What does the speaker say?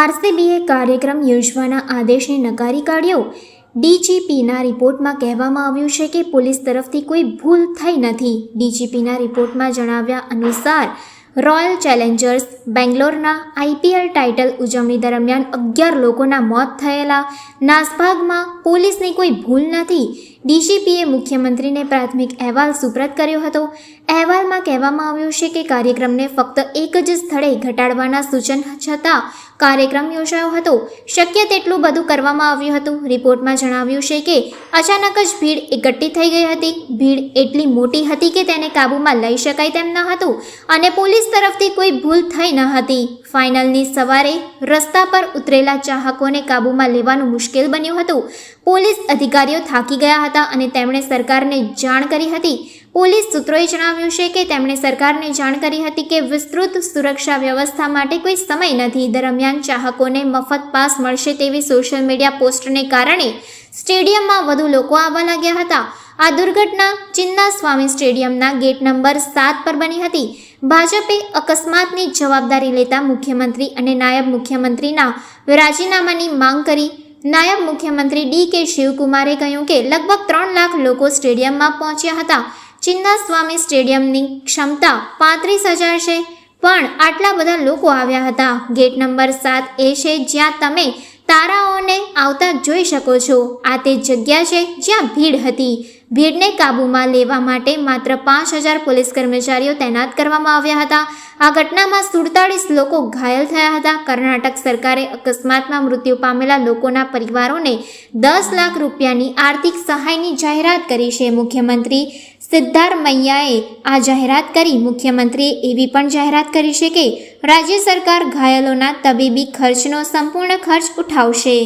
આરસીબીએ કાર્યક્રમ યોજવાના આદેશને નકારી કાઢ્યો। ડીજીપીના રિપોર્ટમાં કહેવામાં આવ્યું છે કે પોલીસ તરફથી કોઈ ભૂલ થઈ નથી। ડીજીપીના રિપોર્ટમાં જણાવ્યા અનુસાર રોયલ ચેલેન્જર્સ બેંગ્લોરના આઈપીએલ ટાઇટલ ઉજવણી દરમિયાન 11 લોકોના મોત થયેલા। નાસભાગમાં પોલીસની કોઈ ભૂલ નથી। ડીજીપીએ મુખ્યમંત્રીને પ્રાથમિક અહેવાલ સુપ્રત કર્યો હતો। અહેવાલમાં કહેવામાં આવ્યું છે કે કાર્યક્રમને ફક્ત એક જ સ્થળે ઘટાડવાના સૂચન છતાં કાર્યક્રમ યોજાયો હતો। શક્ય તેટલું બધું કરવામાં આવ્યું હતું। રિપોર્ટમાં જણાવ્યું છે કે અચાનક જ ભીડ એકઠી થઈ ગઈ હતી। ભીડ એટલી મોટી હતી કે તેને કાબૂમાં લઈ શકાય તેમ ન હતું અને પોલીસ તરફથી કોઈ ભૂલ થઈ ન હતી। ફાઇનલની સવારે રસ્તા પર ઉતરેલા ચાહકોને કાબૂમાં લેવાનું મુશ્કેલ બન્યું હતું। પોલીસ અધિકારીઓ થાકી ગયા હતા અને તેમણે સરકારને જાણ કરી હતી। પોલીસ સૂત્રોએ જણાવ્યું છે કે તેમણે સરકારને જાણ કરી હતી કે વિસ્તૃત સુરક્ષા વ્યવસ્થા માટે કોઈ સમય નથી। દરમિયાન ચાહકોને મફત પાસ મળશે તેવી સોશિયલ મીડિયા પોસ્ટને કારણે સ્ટેડિયમમાં વધુ લોકો આવવા લાગ્યા હતા। આ દુર્ઘટના ચિન્નાસ્વામી સ્ટેડિયમના ગેટ નંબર 7 પર બની હતી। ભાજપે અકસ્માતની જવાબદારી લેતા મુખ્યમંત્રી અને નાયબ મુખ્યમંત્રીના રાજીનામાની માંગ કરી। નાયબ મુખ્યમંત્રી ડી.કે. શિવકુમારે કહ્યું કે લગભગ 3 લાખ લોકો સ્ટેડિયમમાં પહોંચ્યા હતા। ચિન્નાસ્વામી સ્ટેડિયમની ક્ષમતા 35,000 છે, પણ આટલા બધા લોકો આવ્યા હતા। ગેટ નંબર 7 એ છે જ્યાં તમે તારાઓને આવતા જોઈ શકો છો। આ તે જગ્યા છે જ્યાં ભીડ હતી। ભીડને કાબૂમાં લેવા માટે માત્ર 5,000 પોલીસ કર્મચારીઓ તૈનાત કરવામાં આવ્યા હતા। આ ઘટનામાં 47 લોકો ઘાયલ થયા હતા। કર્ણાટક સરકારે અકસ્માતમાં મૃત્યુ પામેલા લોકોના પરિવારોને 10 લાખ રૂપિયાની આર્થિક સહાયની જાહેરાત કરી છે। મુખ્યમંત્રી સિદ્ધારમૈયાએ આ જાહેરાત કરી। મુખ્યમંત્રીએ એવી પણ જાહેરાત કરી છે કે રાજ્ય સરકાર ઘાયલોના તબીબી ખર્ચનો સંપૂર્ણ ખર્ચ ઉઠાવશે।